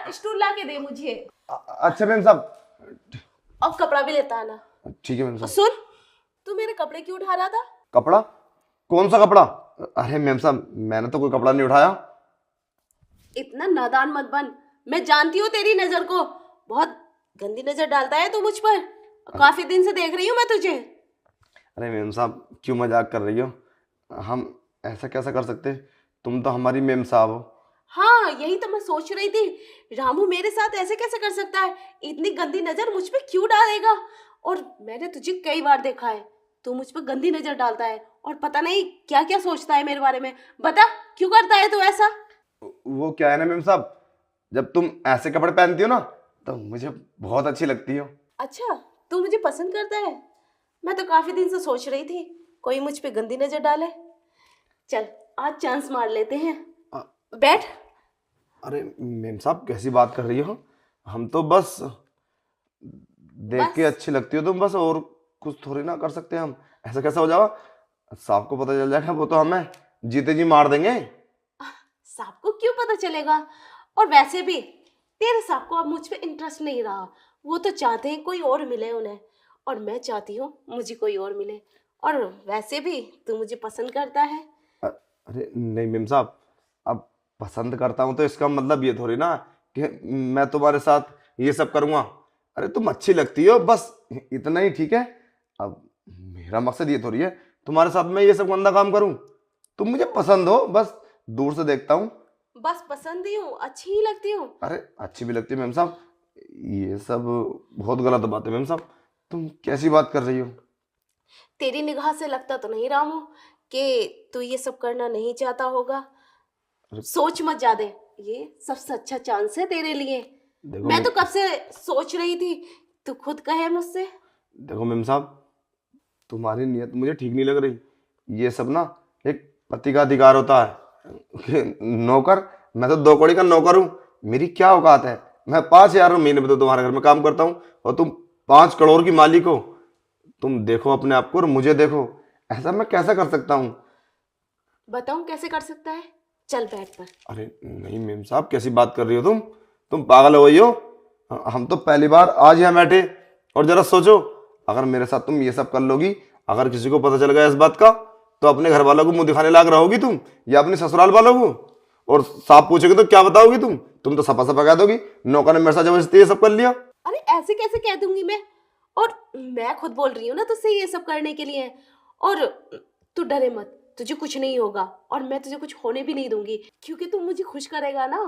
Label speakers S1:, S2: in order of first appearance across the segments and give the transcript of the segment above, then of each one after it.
S1: Stool ला के दे मुझे।
S2: अच्छा मैम साहब।
S1: और कपड़ा भी लेता आना।
S2: ठीक है मैम
S1: और
S2: साहब।
S1: सुन, तू मेरे कपड़े क्यों उठा रहा था?
S2: कपड़ा? कौन सा कपड़ा? अरे मैम साहब, मैंने तो कोई कपड़ा नहीं उठाया।
S1: इतना नादान मत बन। मैं जानती हूँ तेरी नजर को, बहुत गंदी नजर डालता है तू मुझ पर। काफी दिन से देख रही हूँ मैं तुझे।
S2: अरे मैम साहब, क्यों मजाक कर रही हो? हम ऐसा कैसा कर सकते? तुम तो हमारी मैम साहब हो।
S1: हाँ, यही तो मैं सोच रही थी। रामू मेरे साथ ऐसे कैसे कर सकता है? इतनी गंदी नजर मुझ पे क्यों डालेगा? और मैंने तुझे कई बार देखा है, तू मुझ पे गंदी नजर डालता है और पता नहीं क्या क्या सोचता है मेरे बारे में। बता, क्यों करता है तू ऐसा?
S2: वो क्या है ना मैम साहब, जब तुम ऐसे कपड़े पहनती हो ना तो मुझे बहुत अच्छी लगती हो।
S1: अच्छा, तू मुझे पसंद करता है? मैं तो काफी दिन से सोच रही थी कोई मुझ पे गंदी नजर डाले। चल, आज चांस मार लेते हैं।
S2: अ-
S1: बैठ।
S2: अरे मैम साहब, कैसी बात कर रही हो? हम तो बस देख के
S1: बस
S2: अच्छी लगती हो तुम, बस और कुछ थोड़ी ना कर सकते हम। ऐसा कैसा हो जाएगा? साहब को पता चल जाएगा, वो तो हमें जीते जी मार देंगे।
S1: साहब को क्यों पता चलेगा? और वैसे भी तेरे साहब को अब मुझ पे इंटरेस्ट नहीं रहा। वो तो चाहते हैं कोई और मिले उन्हें, और मैं चाहती हूँ मुझे कोई और मिले। और वैसे भी तू मुझे पसंद करता है।
S2: अरे नहीं मैम साहब, अब पसंद करता हूँ तो इसका मतलब ये थोड़ी ना कि मैं तुम्हारे साथ ये सब करूँगा। अरे तुम अच्छी लगती हो, बस इतना ही ठीक है। अब मेरा मकसद ये थोड़ी है तुम्हारे साथ मैं ये सब गंदा काम करूँ। तुम मुझे पसंद हो, बस दूर से देखता हूँ।
S1: बस पसंद ही हूँ, अच्छी ही लगती हूँ।
S2: अरे अच्छी भी लगती है मैम साहब, ये सब बहुत गलत बात है मैम साहब। तुम कैसी बात कर रही हो?
S1: तेरी निगाह से लगता तो नहीं रामू कि तू ये सब करना नहीं चाहता होगा।
S2: अरे
S1: सोच मत ज्यादा, ये सबसे अच्छा चांस है तेरे लिए।
S2: देखो
S1: मैं
S2: मैम,
S1: तो कब से सोच रही थी तू खुद कहे मुझसे।
S2: देखो मैम साहब, तुम्हारी नीयत मुझे ठीक नहीं लग रही। ये सब ना एक पति का अधिकार होता है कि नौकर, मैं तो 2 कौड़ी का नौकर हूँ। मेरी क्या औकात है? मैं 5,000 महीने में तो तुम्हारे घर में काम करता हूँ और तुम 5 करोड़ की मालिक हो। तुम देखो अपने आप को और मुझे देखो। ऐसा मैं कैसा कर सकता हूँ?
S1: बताऊं कैसे कर सकता है? चल बैठ पर।
S2: अरे नहीं मेम साहब, कैसी बात कर रही हो तुम पागल हो गई हो? हम तो पहली बार आज यहाँ बैठे, और जरा सोचो, अगर मेरे साथ तुम ये सब कर लोगी, अगर किसी को पता चल गया इस बात का, तो अपने घर वालों को मुंह दिखाने लायक रहोगी तुम या अपने ससुराल वालों को? और साहब पूछेगी तो क्या बताओगी तुम तो सपा सपा कह दोगी नौकर ने मेरे साथ जबरदस्ती ये सब कर लिया।
S1: अरे ऐसे कैसे कह दूंगी मैं? और मैं खुद बोल रही हूँ ना तुझसे ये सब करने के लिए। और तू डरे मत, तुझे कुछ नहीं होगा और मैं तुझे कुछ होने भी नहीं दूंगी, क्योंकि तू मुझे खुश करेगा ना।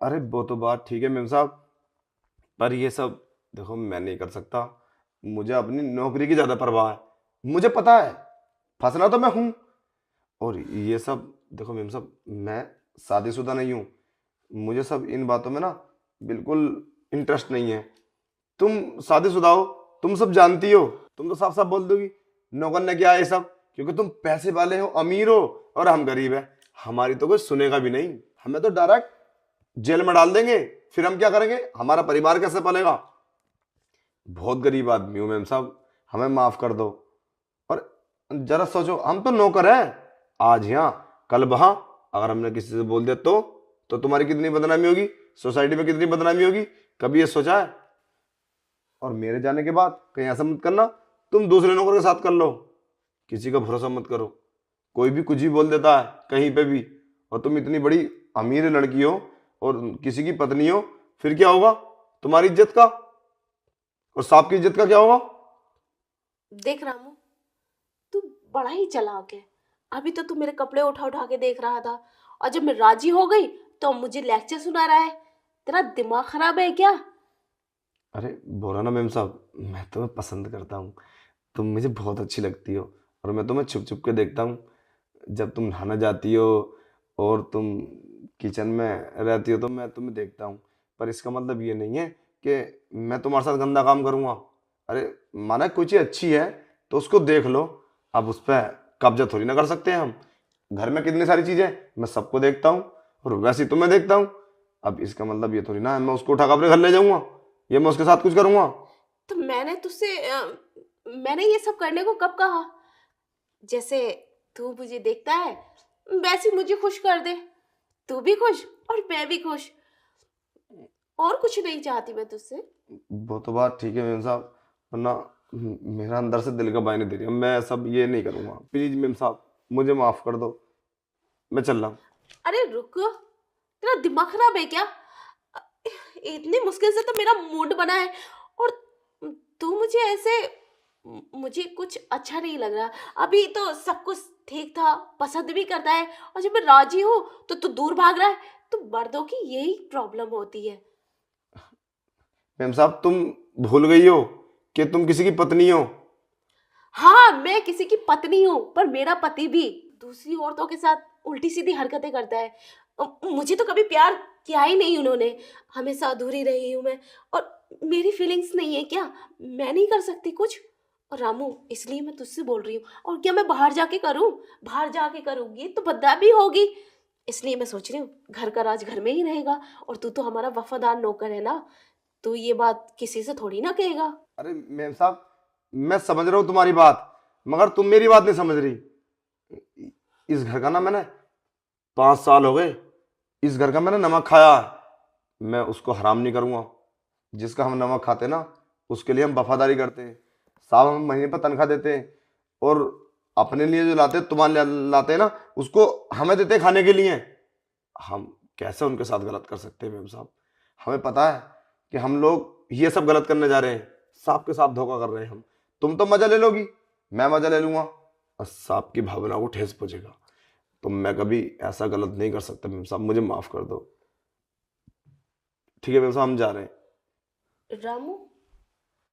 S2: अरे वो तो बात ठीक है मेम साहब, पर ये सब देखो मैं नहीं कर सकता। मुझे अपनी नौकरी की ज्यादा परवाह है। मुझे पता है फंसना तो मैं हूं, और ये सब देखो मेम साहब, मैं शादीशुदा नहीं हूँ। मुझे सब इन बातों में ना बिल्कुल इंटरेस्ट नहीं है। तुम शादीशुदा हो, तुम सब जानती हो, तुम तो साफ साफ बोल दोगी नौकर ने क्या है ये सब, क्योंकि तुम पैसे वाले हो, अमीर हो, और हम गरीब हैं। हमारी तो कोई सुनेगा भी नहीं, हमें तो डायरेक्ट जेल में डाल देंगे। फिर हम क्या करेंगे? हमारा परिवार कैसे पलेगा? बहुत गरीब आदमी हूं मैम साहब, हमें माफ कर दो। और जरा सोचो, हम तो नौकर हैं, आज यहाँ कल वहां। अगर हमने किसी से बोल दिया तो तुम्हारी कितनी बदनामी होगी, सोसाइटी में कितनी बदनामी होगी? कभी ये सोचा है? और मेरे जाने के बाद कहीं ऐसा मत करना तुम दूसरे नौकर के साथ कर लो। किसी का भरोसा मत करो, कोई भी कुछ भी बोल देता है कहीं पे भी। और तुम इतनी बड़ी अमीर लड़की हो और किसी की पत्नी हो, फिर क्या होगा तुम्हारी इज्जत का? और सांप की इज्जत का क्या होगा?
S1: देख रामू, तू बड़ा ही चालाक है। अभी तो तू मेरे कपड़े उठा उठा के देख रहा था, और जब मैं राजी हो गई तो मुझे लेक्चर सुना रहा है। तेरा दिमाग खराब है क्या?
S2: अरे बोला ना मैम साहब, मैं तुम्हें पसंद करता हूँ। तुम मुझे बहुत अच्छी लगती हो, और मैं तुम्हें छुप छुप के देखता हूँ जब तुम नहाने जाती हो और तुम किचन में रहती हो, तो मैं तुम्हें देखता हूँ। पर इसका मतलब ये नहीं है कि मैं तुम्हारे साथ गंदा काम करूँगा। अरे माना कोई चीज़ अच्छी है तो उसको देख लो, अब उस पर कब्जा थोड़ी ना कर सकते हैं हम। घर में कितनी सारी चीज़ें मैं सबको देखता हूँ, और वैसे ही तुम्हें देखता हूँ। अब इसका मतलब ये थोड़ी ना है मैं उसको उठा कर अपने घर ले जाऊँगा या मैं उसके साथ कुछ करूँगा।
S1: तो मैंने तुझसे मैंने ये सब करने को कब कहा? जैसे तू मुझे देखता है वैसे मुझे खुश कर दे। तू भी खुश और मैं भी खुश। और कुछ नहीं चाहती मैं तुझसे।
S2: वो तो बात ठीक है मेम साहब, वरना मेरा अंदर से दिल का बाय नहीं दे रही, मैं सब ये नहीं करूँगा। प्लीज मेम साहब मुझे माफ़ कर दो, मैं चल रहा हूँ।
S1: अरे रुक, तेरा दिमाग खराब है क्या? इतनी मुश्किल से तो मेरा मूड बना है और तू मुझे ऐसे, मुझे कुछ अच्छा नहीं लग रहा। अभी तो सब कुछ ठीक था, पसंद भी करता है, और जब मैं राजी हूँ तो तू दूर भाग रहा है। तो मर्दों की यही प्रॉब्लम होती है।
S2: मेम साहब तुम भूल गई हो कि तुम किसी की पत्नी हो।
S1: हाँ, मैं किसी की पत्नी हूँ, पर मेरा पति भी दूसरी औरतों के साथ उल्टी सीधी हरकतें करता है। मुझे तो कभी प्यार किया ही नहीं उन्होंने, हमेशा अधूरी रही हूँ मैं। और मेरी फीलिंग्स नहीं है क्या? मैं नहीं कर सकती कुछ? और रामू, इसलिए मैं तुझसे बोल रही हूँ। और क्या मैं बाहर जाके करूँ? बाहर जाके करूँगी तो बदनामी होगी। इसलिए मैं सोच रही हूँ घर का राज घर में ही रहेगा। और तू तो हमारा वफादार नौकर है ना, तू ये बात किसी से थोड़ी ना कहेगा।
S2: अरे मेम साहब मैं समझ रहा हूँ तुम्हारी बात, मगर तुम मेरी बात नहीं समझ रही। इस घर का ना मैंने 5 साल हो गए, इस घर का मैंने नमक खाया है, मैं उसको हराम नहीं करूँगा। जिसका हम नमक खाते हैं ना उसके लिए हम वफादारी करते हैं। साहब हम महीने पर तनख्वाह देते हैं, और अपने लिए जो लाते हैं तुम्हारे लिए लाते हैं ना, उसको हमें देते हैं खाने के लिए। हम कैसे उनके साथ गलत कर सकते हैं मेम साहब? हमें पता है कि हम लोग ये सब गलत करने जा रहे हैं, सांप के साथ धोखा कर रहे हैं हम। तुम तो मजा ले लोगी, मैं मजा ले लूंगा, और सांप की भावना को ठेस पहुंचेगा। तो मैं कभी ऐसा गलत नहीं कर सकता मेम साहब, मुझे माफ कर दो। ठीक है मेम साहब हम जा रहे हैं।
S1: रामू,